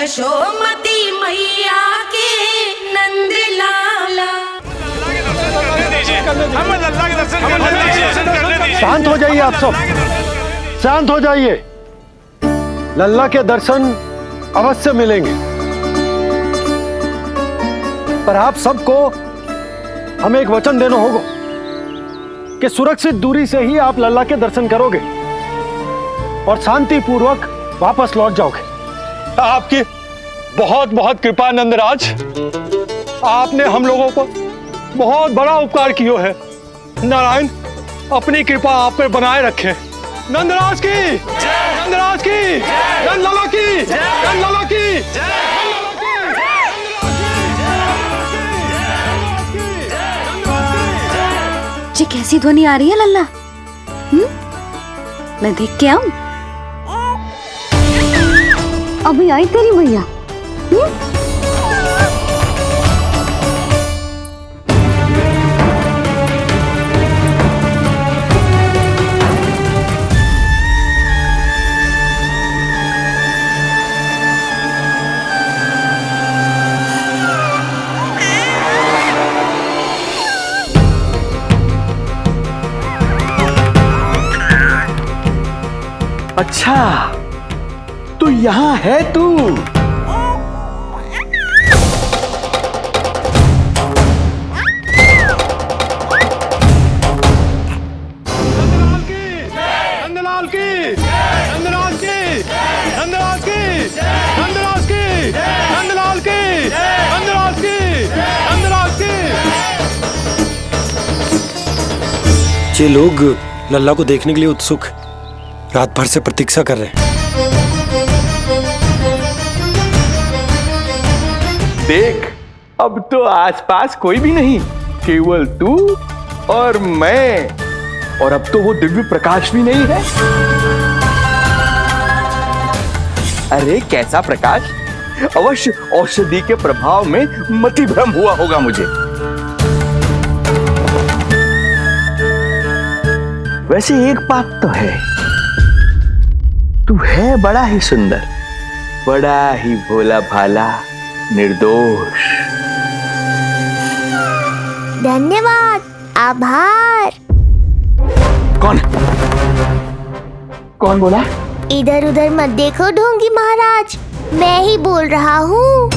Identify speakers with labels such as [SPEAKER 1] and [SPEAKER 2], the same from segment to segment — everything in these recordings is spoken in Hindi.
[SPEAKER 1] यशोमती मैया के नंद लाला।
[SPEAKER 2] शांत हो जाइए आप सब, शांत हो जाइए। लल्ला के दर्शन अवश्य मिलेंगे, पर आप सबको हमें एक वचन देना होगा कि सुरक्षित दूरी से ही आप लल्ला के दर्शन करोगे और शांति पूर्वक वापस लौट जाओगे।
[SPEAKER 3] आपकी बहुत बहुत कृपा नंदराज, आपने हम लोगों को बहुत बड़ा उपकार किया है। नारायण अपनी कृपा आप पर बनाए रखे। नंदराज की, नंदराज की, नंदलाला की, नंदलाला की।
[SPEAKER 4] जी कैसी ध्वनि आ रही है लल्ला? मैं देख के आऊं? अभी आई तेरी मैया।
[SPEAKER 5] अच्छा तो यहाँ है तू।
[SPEAKER 3] नंदलाल की, नंदराज की, नंदराज की, नंदराज की, नंदलाल की, नंदराज की, नंदराज की।
[SPEAKER 2] ये लोग लल्ला को देखने के लिए उत्सुक रात भर से प्रतीक्षा कर रहे हैं।
[SPEAKER 5] देख अब तो आसपास कोई भी नहीं, केवल तू और मैं। और अब तो वो दिव्य प्रकाश भी नहीं है। अरे कैसा प्रकाश? अवश्य औषधि के प्रभाव में मति भ्रम हुआ होगा मुझे। वैसे एक बात तो है, तू है बड़ा ही सुंदर, बड़ा ही भोला भाला, निर्दोष।
[SPEAKER 6] धन्यवाद, आभार।
[SPEAKER 5] कौन कौन बोला?
[SPEAKER 6] इधर उधर मत देखो ढोंगी महाराज, मैं ही बोल रहा हूँ।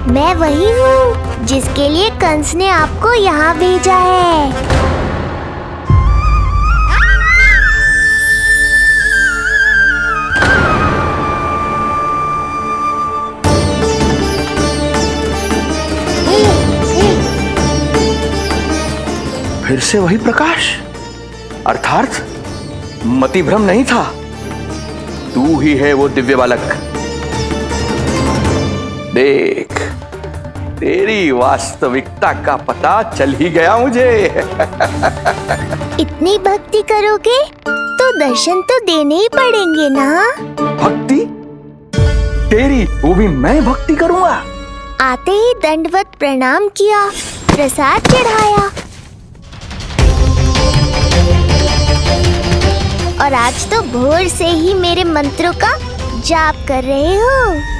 [SPEAKER 6] मैं वही हूँ जिसके लिए कंस ने आपको यहाँ भेजा है।
[SPEAKER 5] फिर से वही प्रकाश, अर्थात मतिभ्रम नहीं था। तू ही है वो दिव्य बालक। देख तेरी वास्तविकता का पता चल ही गया मुझे।
[SPEAKER 6] इतनी भक्ति करोगे तो दर्शन तो देने ही पड़ेंगे ना।
[SPEAKER 5] भक्ति? तेरी? वो भी मैं भक्ति करूंगा?
[SPEAKER 6] आते ही दंडवत प्रणाम किया, प्रसाद चढ़ाया, और आज तो भोर से ही मेरे मंत्रों का जाप कर रहे हो।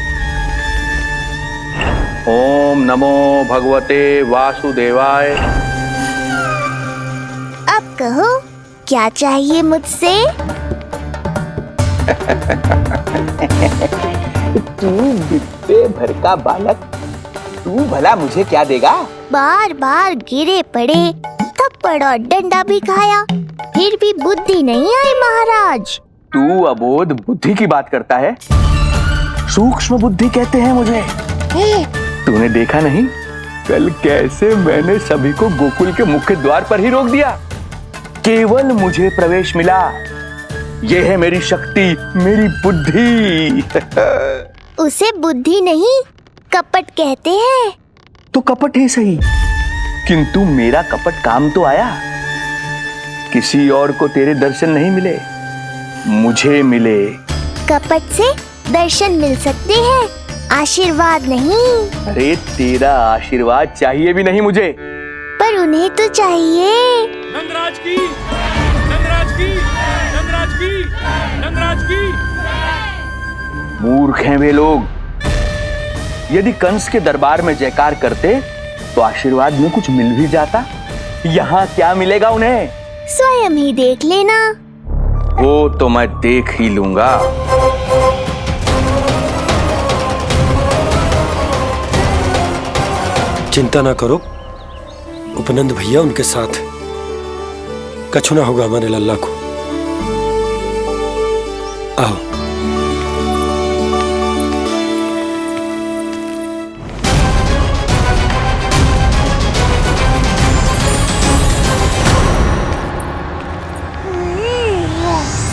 [SPEAKER 5] ओम नमो भगवते वासुदेवाय।
[SPEAKER 6] अब कहो क्या चाहिए मुझसे?
[SPEAKER 5] तू बित्ते भर का बालक, तू भला मुझे क्या देगा?
[SPEAKER 6] बार बार गिरे पड़े, थप्पड़ और डंडा भी खाया, फिर भी बुद्धि नहीं आई महाराज।
[SPEAKER 5] तू अबोध बुद्धि की बात करता है? सूक्ष्म बुद्धि कहते हैं मुझे। तूने देखा नहीं कल कैसे मैंने सभी को गोकुल के मुख्य द्वार पर ही रोक दिया? केवल मुझे प्रवेश मिला। यह है मेरी शक्ति, मेरी बुद्धि।
[SPEAKER 6] उसे बुद्धि नहीं कपट कहते हैं।
[SPEAKER 5] तो कपट ही सही, किंतु मेरा कपट काम तो आया। किसी और को तेरे दर्शन नहीं मिले, मुझे मिले।
[SPEAKER 6] कपट से दर्शन मिल सकते हैं, आशीर्वाद नहीं।
[SPEAKER 5] अरे तेरा आशीर्वाद चाहिए भी नहीं मुझे।
[SPEAKER 6] पर उन्हें तो चाहिए।
[SPEAKER 3] नंदराज की, नंदराज की, नंदराज की, नंदराज की,
[SPEAKER 5] मूर्ख हैं वे लोग। यदि कंस के दरबार में जयकार करते तो आशीर्वाद में कुछ मिल भी जाता। यहाँ क्या मिलेगा उन्हें?
[SPEAKER 6] स्वयं ही देख लेना।
[SPEAKER 5] वो तो मैं देख ही लूंगा।
[SPEAKER 2] चिंता ना करो, उपनंद भैया उनके साथ, कछु ना होगा हमारे लल्ला को। आओ।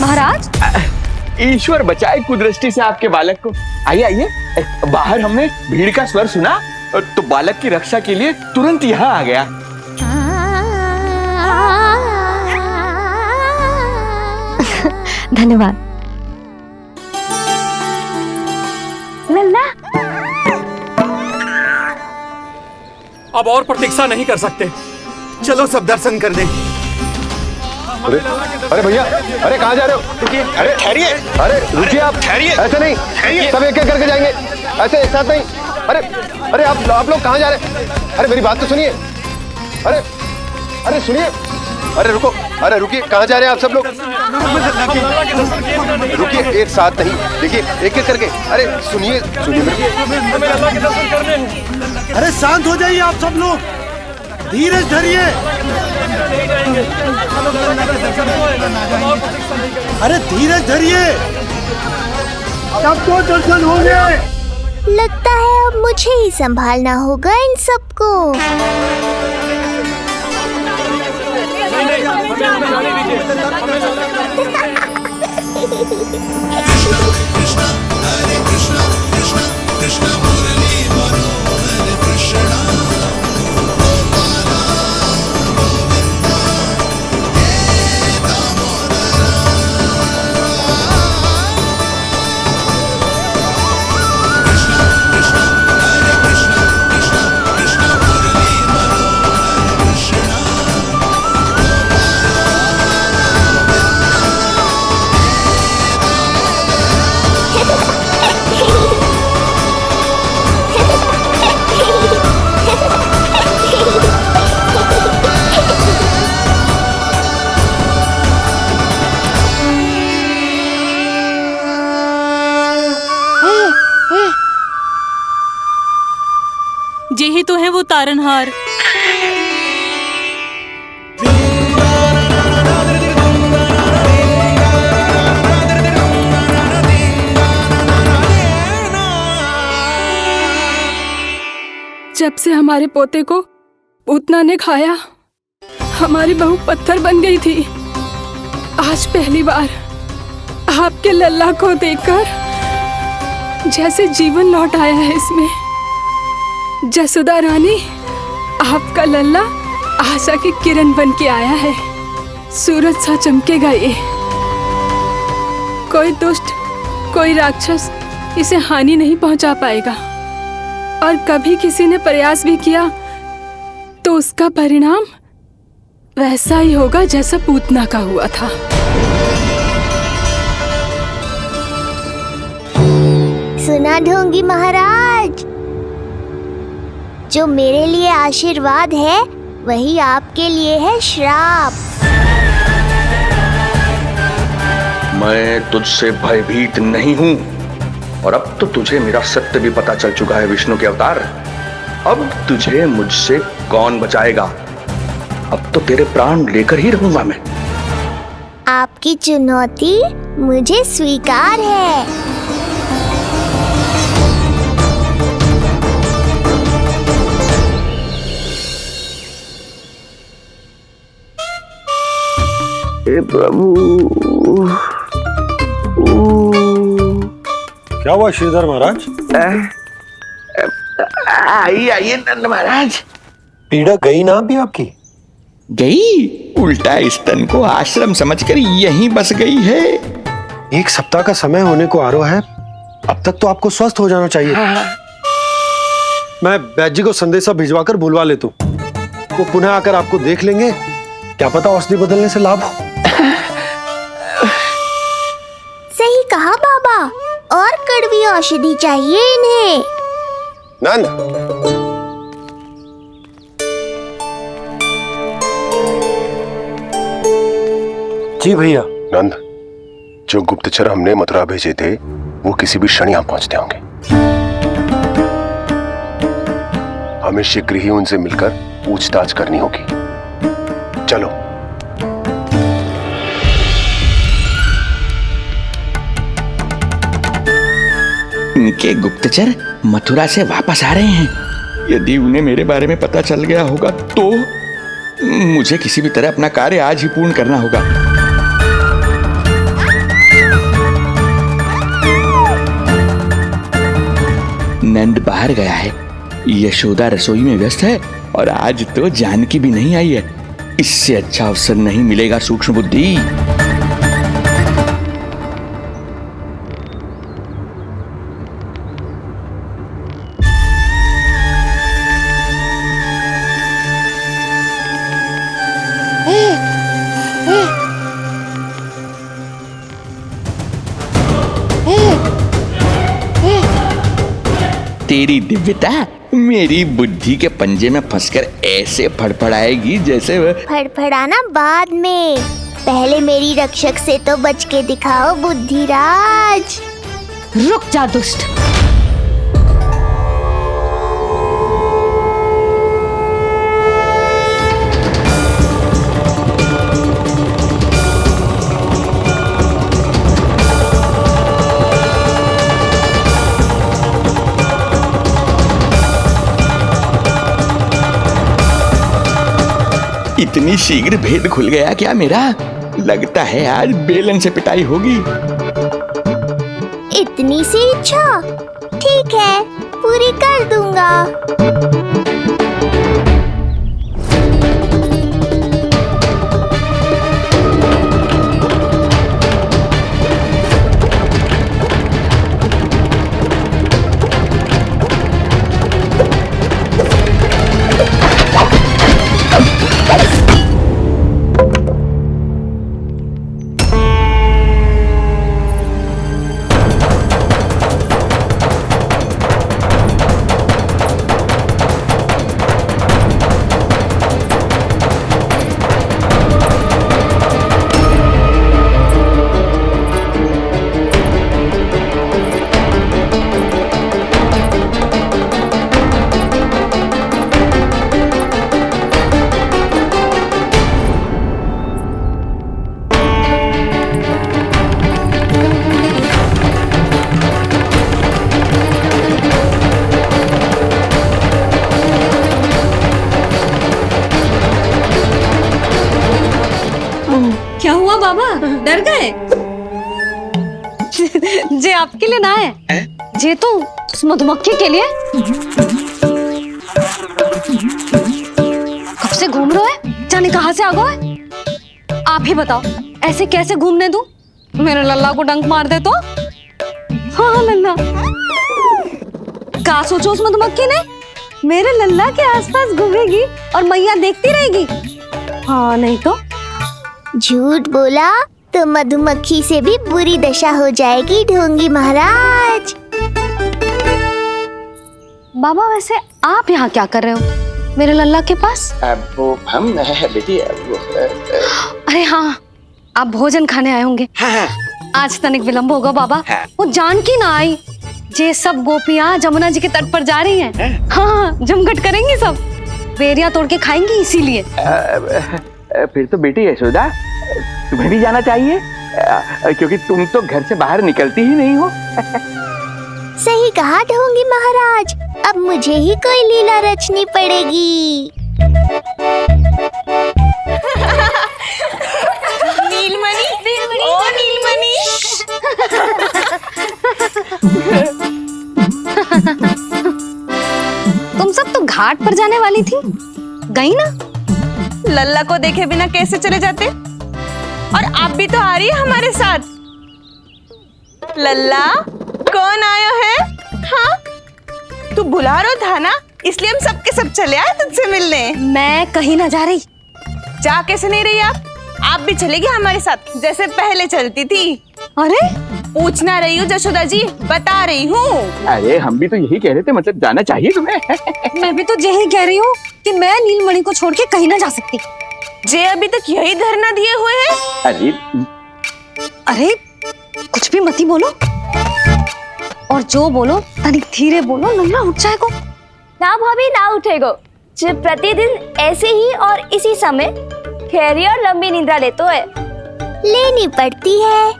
[SPEAKER 4] महाराज,
[SPEAKER 5] ईश्वर बचाए कुदृष्टि से आपके बालक को। आइए आइए, बाहर हमने भीड़ का स्वर सुना तो बालक की रक्षा के लिए तुरंत यहाँ आ गया।
[SPEAKER 4] धन्यवाद। लल्ला,
[SPEAKER 7] अब और प्रतीक्षा नहीं कर सकते, चलो सब दर्शन कर दें।
[SPEAKER 2] अरे भैया, अरे कहाँ जा रहे हो?
[SPEAKER 3] अरे ठहरिए,
[SPEAKER 2] अरे रुकिए, आप
[SPEAKER 3] ठहरिए।
[SPEAKER 2] ऐसे नहीं, सब एक एक करके जाएंगे, ऐसे एक साथ नहीं। अरे अरे आप लोग कहाँ जा रहे हैं? अरे मेरी बात तो सुनिए। अरे अरे सुनिए, अरे रुको, अरे रुकिए, कहाँ जा रहे हैं आप सब लोग? रुकिए, एक साथ नहीं, देखिए एक एक करके। अरे सुनिए सुनिए, अरे शांत हो जाइए आप सब लोग, धीरज धरिए। अरे धीरज धरिए, सबको दर्शन होंगे।
[SPEAKER 6] लगता है अब मुझे ही संभालना होगा इन सबको।
[SPEAKER 1] जे ही तो है वो तारनहार।
[SPEAKER 8] जब से हमारे पोते को पूतना ने खाया, हमारी बहू पत्थर बन गई थी। आज पहली बार आपके लल्ला को देखकर जैसे जीवन लौट आया है इसमें। जसोदा रानी, आपका लल्ला आशा की किरण बन के आया है। सूरज सा चमकेगा ये। कोई दुष्ट, कोई राक्षस इसे हानि नहीं पहुंचा पाएगा। और कभी किसी ने प्रयास भी किया तो उसका परिणाम वैसा ही होगा जैसा पूतना का हुआ था।
[SPEAKER 6] सुना ढोंगी महाराज, जो मेरे लिए आशीर्वाद है वही आपके लिए है श्राप।
[SPEAKER 5] मैं तुझसे भयभीत नहीं हूं, और अब तो तुझे मेरा सत्य भी पता चल चुका है विष्णु के अवतार। अब तुझे मुझसे कौन बचाएगा? अब तो तेरे प्राण लेकर ही रहूंगा मैं।
[SPEAKER 6] आपकी चुनौती मुझे स्वीकार है।
[SPEAKER 5] हे प्रभु।
[SPEAKER 2] क्या हुआ श्रीधर महाराज?
[SPEAKER 5] आइए आइए नंद महाराज।
[SPEAKER 2] पीड़ा गई ना अभी आपकी?
[SPEAKER 5] गई? उल्टा स्तन को आश्रम समझकर यहीं बस गई है।
[SPEAKER 2] 1 सप्ताह का समय होने को आ रहा है, अब तक तो आपको स्वस्थ हो जाना चाहिए। मैं वैद्य जी को संदेशा भिजवाकर बुलवा लेता हूँ। वो पुनः आकर आपको देख लेंगे, क्या पता औषधि बदलने से लाभ हो।
[SPEAKER 6] सही कहा बाबा, और कड़वी औषधि चाहिए इन्हें।
[SPEAKER 9] नंद,
[SPEAKER 2] जी भैया।
[SPEAKER 9] नंद, जो गुप्तचर हमने मथुरा भेजे थे वो किसी भी क्षण यहाँ पहुंचते होंगे। हमें शीघ्र ही उनसे मिलकर पूछताछ करनी होगी। चलो।
[SPEAKER 5] इनके गुप्तचर मथुरा से वापस आ रहे हैं। यदि उन्हें मेरे बारे में पता चल गया होगा तो मुझे किसी भी तरह अपना कार्य आज ही पूर्ण करना होगा। नंद बाहर गया है, यशोदा रसोई में व्यस्त है और आज तो जानकी भी नहीं आई है। इससे अच्छा अवसर नहीं मिलेगा सूक्ष्म बुद्धि। तेरी दिव्यता मेरी बुद्धि के पंजे में फंसकर ऐसे फड़फड़ाएगी जैसे
[SPEAKER 6] फड़फड़ाना बाद में, पहले मेरी रक्षक से तो बच के दिखाओ बुद्धिराज।
[SPEAKER 4] रुक जा दुष्ट।
[SPEAKER 5] इतनी शीघ्र भेद खुल गया क्या मेरा? लगता है आज बेलन से पिटाई होगी।
[SPEAKER 6] इतनी सी इच्छा? ठीक है, पूरी कर दूंगा।
[SPEAKER 4] क्या हुआ बाबा, डर गए? जे आपके लिए ना है, जे तो उस मधुमक्खी के लिए। कब से घूम रहे हो? जाने कहाँ से आ गए? आप ही बताओ, ऐसे कैसे घूमने दूं? मेरे लल्ला को डंक मार दे तो? हाँ लल्ला, क्या सोचो उस मधुमक्खी ने? मेरे लल्ला के आसपास घूमेगी और मैया देखती रहेगी। हाँ नहीं तो
[SPEAKER 6] झूठ बोला तो मधुमक्खी से भी बुरी दशा हो जाएगी ढोंगी महाराज।
[SPEAKER 4] बाबा वैसे आप यहाँ क्या कर रहे हो मेरे लल्ला के पास?
[SPEAKER 5] वो हम बेटी
[SPEAKER 4] अरे हाँ, आप भोजन खाने आए होंगे।
[SPEAKER 5] हाँ।
[SPEAKER 4] आज तनिक विलंब होगा बाबा।
[SPEAKER 5] हाँ।
[SPEAKER 4] वो जानकी ना आई, जे सब गोपियाँ जमुना जी के तट पर जा रही हैं। हाँ, जमघट करेंगी सब, बेरियां तोड़ के खाएंगी इसीलिए।
[SPEAKER 5] फिर तो बेटी यशोदा तुम्हें भी जाना चाहिए, क्योंकि तुम तो घर से बाहर निकलती ही नहीं हो।
[SPEAKER 6] सही कहा ढोंगी महाराज, अब मुझे ही कोई लीला रचनी पड़ेगी।
[SPEAKER 1] नीलमणि, ओ नीलमणि।
[SPEAKER 4] तुम सब तो घाट पर जाने वाली थी, गई ना?
[SPEAKER 1] लल्ला को देखे बिना कैसे चले जाते? और आप भी तो आ रही है हमारे साथ। लल्ला, कौन आया है? हाँ, तू बुलारो था ना, इसलिए हम सब के सब चले आए तुझसे मिलने।
[SPEAKER 4] मैं कहीं ना जा रही।
[SPEAKER 1] जा कैसे नहीं रही आप भी चलेगी हमारे साथ, जैसे पहले चलती थी।
[SPEAKER 4] अरे
[SPEAKER 1] पूछना रही हूँ जशोदा जी, बता रही हूँ।
[SPEAKER 5] अरे हम भी तो यही कह रहे थे, मतलब जाना चाहिए तुम्हें।
[SPEAKER 4] मैं भी तो यही कह रही हूँ कि मैं नीलमणि को छोड़ के कहीं ना जा सकती।
[SPEAKER 1] जे अभी तक यही धरना दिए हुए हैं।
[SPEAKER 5] अरे
[SPEAKER 4] अरे कुछ भी मती बोलो, और जो बोलो तनिक धीरे बोलो, नल्ला उठ जाएगो।
[SPEAKER 6] ना भाभी ना उठेगो। जो प्रतिदिन ऐसे ही और इसी समय गहरी और लंबी निद्रा लेते है। लेनी पड़ती है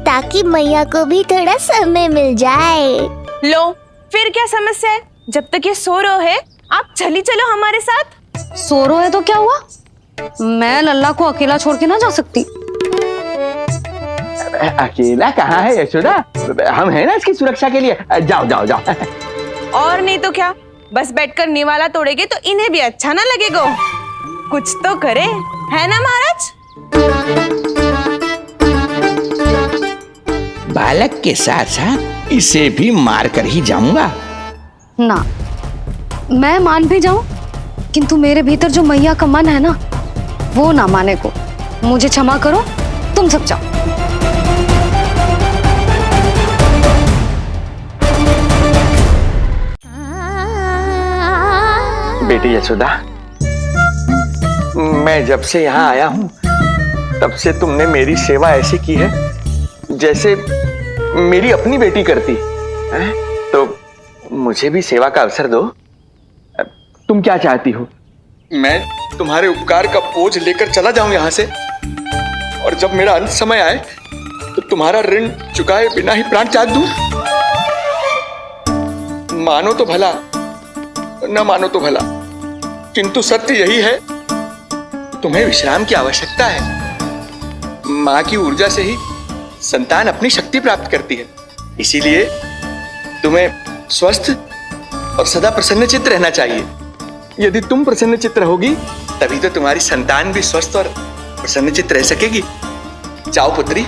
[SPEAKER 6] ताकि मैया को भी थोड़ा समय मिल जाए।
[SPEAKER 1] लो फिर क्या समस्या है? जब तक ये सो रहे है आप चली चलो हमारे साथ।
[SPEAKER 4] सो रो है तो क्या हुआ? मैं लल्ला को अकेला छोड़ के ना जा सकती।
[SPEAKER 5] अकेला कहाँ है यशोदा, हम हैं ना इसकी सुरक्षा के लिए। जाओ जाओ जाओ।
[SPEAKER 1] और नहीं तो क्या, बस बैठकर निवाला तोड़ेगे तो इन्हें भी अच्छा ना लगेगा। कुछ तो करे, है ना महाराज?
[SPEAKER 10] बालक के साथ साथ इसे भी मार कर ही जाऊंगा।
[SPEAKER 4] ना, मैं मान भी जाऊं, किंतु मेरे भीतर जो मैया का मन है ना, वो ना माने को। मुझे क्षमा करो, तुम सब जाओ।
[SPEAKER 5] बेटी यशोदा, मैं जब से यहाँ आया हूँ तब से तुमने मेरी सेवा ऐसी की है जैसे मेरी अपनी बेटी करती है। तो मुझे भी सेवा का अवसर दो। तुम क्या चाहती हो? मैं तुम्हारे उपकार का बोझ लेकर चला जाऊं यहाँ से, और जब मेरा अंत समय आए तो तुम्हारा ऋण चुकाए बिना ही प्राण त्याग दूं? मानो तो भला, न मानो तो भला, किंतु सत्य यही है, तुम्हें विश्राम की आवश्यकता है। माँ की ऊर्जा से ही संतान अपनी शक्ति प्राप्त करती है। इसीलिए तुम्हें स्वस्थ और सदा प्रसन्नचित्त रहना चाहिए। यदि तुम प्रसन्नचित्त रहोगी तभी तो तुम्हारी संतान भी स्वस्थ और प्रसन्नचित्त रह सकेगी। जाओ पुत्री,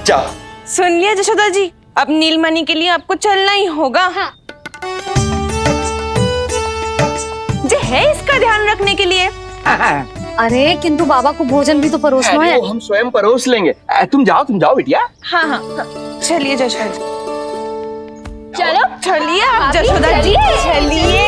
[SPEAKER 5] जाओ।
[SPEAKER 1] सुन लिया जशोदा जी, अब नीलमणि के लिए आपको चलना ही होगा। हाँ। जे है इसका ध्यान रखने के लिए।
[SPEAKER 4] अरे किंतु बाबा को भोजन भी तो परोसना है।
[SPEAKER 5] हम स्वयं परोस लेंगे। तुम जाओ बिटिया।
[SPEAKER 1] हाँ हाँ, चलिए जशोदा जी। चलो चलिए आप जशोदा जी, चलिए।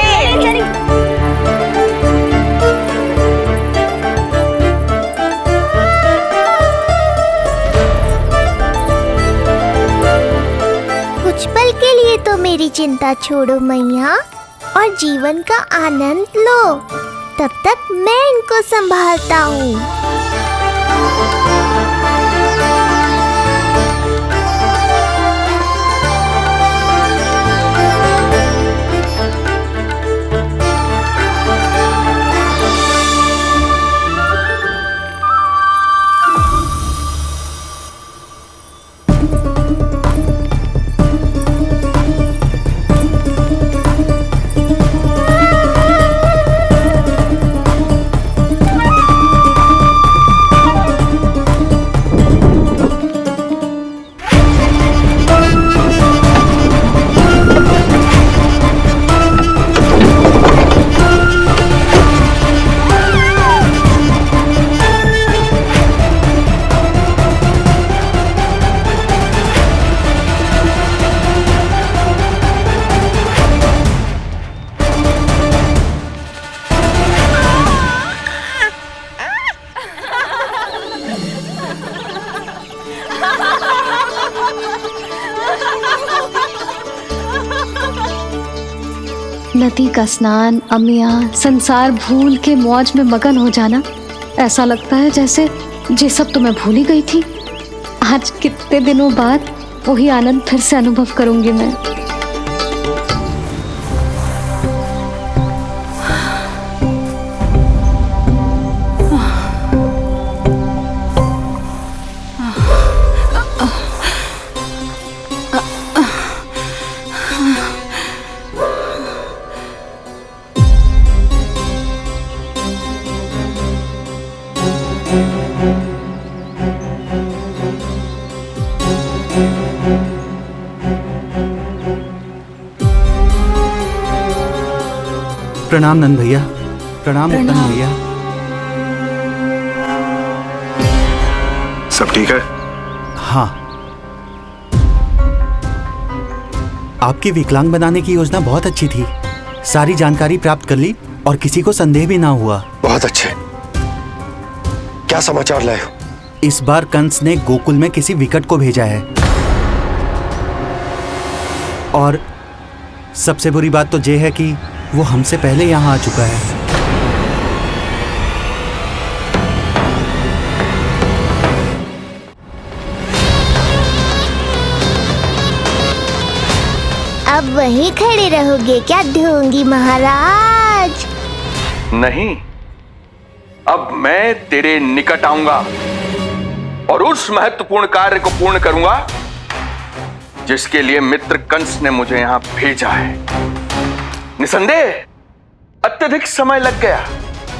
[SPEAKER 6] कुछ पल के लिए तो मेरी चिंता छोड़ो मैया, और जीवन का आनंद लो। तब तक मैं इनको संभालता हूँ।
[SPEAKER 4] नदी का स्नान, अमिया, संसार भूल के मौज में मगन हो जाना, ऐसा लगता है जैसे ये सब तो मैं भूल ही गई थी। आज कितने दिनों बाद वही आनंद फिर से अनुभव करूंगी मैं।
[SPEAKER 11] प्रणाम नंद भैया। प्रणाम उत्तम भैया।
[SPEAKER 9] सब ठीक है?
[SPEAKER 11] हाँ, आपकी विकलांग बनाने की योजना बहुत अच्छी थी। सारी जानकारी प्राप्त कर ली और किसी को संदेह भी ना हुआ।
[SPEAKER 9] बहुत अच्छे। क्या समाचार लाए हो?
[SPEAKER 11] इस बार कंस ने गोकुल में किसी विकट को भेजा है। और सबसे बुरी बात तो ये है कि वो हमसे पहले यहाँ आ चुका है।
[SPEAKER 6] अब वहीं खड़े रहोगे क्या ढोंगी महाराज?
[SPEAKER 5] नहीं, अब मैं तेरे निकट आऊंगा और उस महत्वपूर्ण कार्य को पूर्ण करूंगा जिसके लिए मित्र कंस ने मुझे यहां भेजा है। निसंदेह अत्यधिक समय लग गया,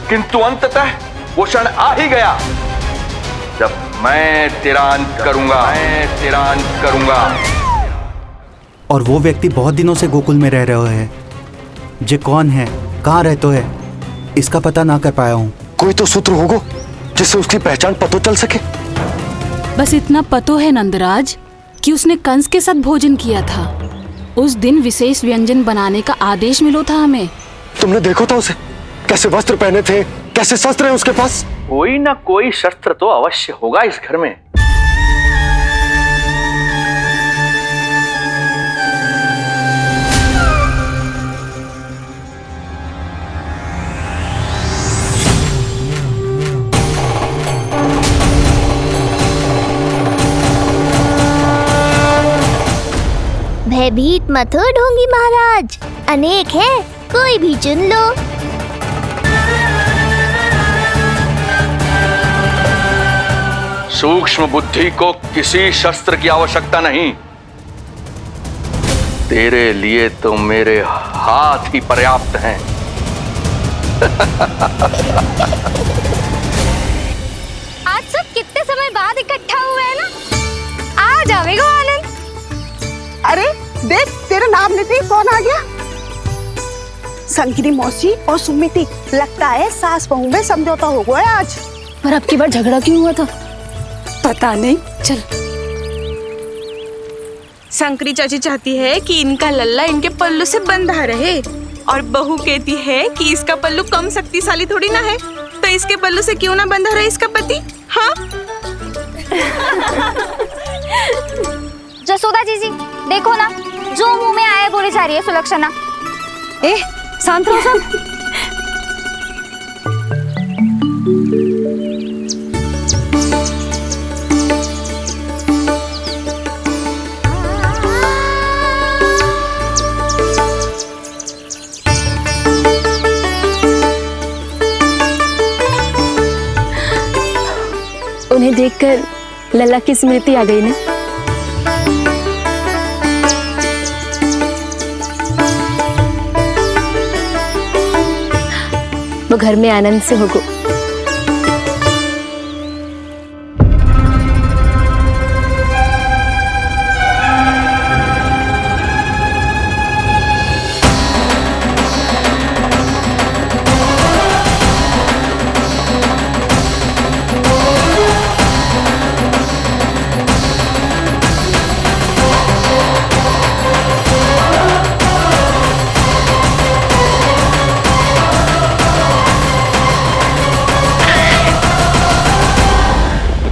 [SPEAKER 5] किंतु अंततः वो क्षण आ ही गया जब मैं तेरा अंत करूंगा।
[SPEAKER 11] और वो व्यक्ति बहुत दिनों से गोकुल में रह रहे हैं। जे कौन है, कहाँ रहते है, इसका पता ना कर पाया हूँ।
[SPEAKER 9] कोई तो सूत्र होगा जिससे उसकी पहचान पता चल सके।
[SPEAKER 8] बस इतना पतो है नंदराज कि उसने कंस के साथ भोजन किया था। उस दिन विशेष व्यंजन बनाने का आदेश मिलो था हमें।
[SPEAKER 9] तुमने देखो था उसे? कैसे वस्त्र पहने थे, कैसे शस्त्र है उसके पास?
[SPEAKER 5] कोई ना कोई शस्त्र तो अवश्य होगा इस घर में।
[SPEAKER 6] भयभीत मत हो ढोंगी महाराज, अनेक है, कोई भी चुन लो।
[SPEAKER 5] सूक्ष्म बुद्धि को किसी शस्त्र की आवश्यकता नहीं। तेरे लिए तो मेरे हाथ ही पर्याप्त हैं।
[SPEAKER 6] आज सब कितने समय बाद इकट्ठा हुए हैं ना, आ जाएगा आनंद।
[SPEAKER 1] अरे देख, तेरा नाम लेते ही कौन आ गया? संकिनी मौसी और सुमिति, लगता है सास बहू में समझौता हो गया है आज।
[SPEAKER 8] पर अब की बार झगड़ा क्यों हुआ था? पता नहीं। चल।
[SPEAKER 1] शंकरी चाची चाहती है कि इनका लल्ला इनके पल्लू से बंधा रहे, और बहू कहती है कि इसका पल्लू कम शक्तिशाली थोड़ी ना है, तो इसके पल्लू से क्यों ना बंधा रहे इसका पति। हाँ
[SPEAKER 6] जसोदा जीजी, देखो ना, जो मुंह में आए बोली जा रही है सुलक्षणा।
[SPEAKER 4] ए, शांत रहो सब।
[SPEAKER 6] उन्हें देखकर लल्ला की स्मृति आ गई ना। वो घर में आनंद से होगो।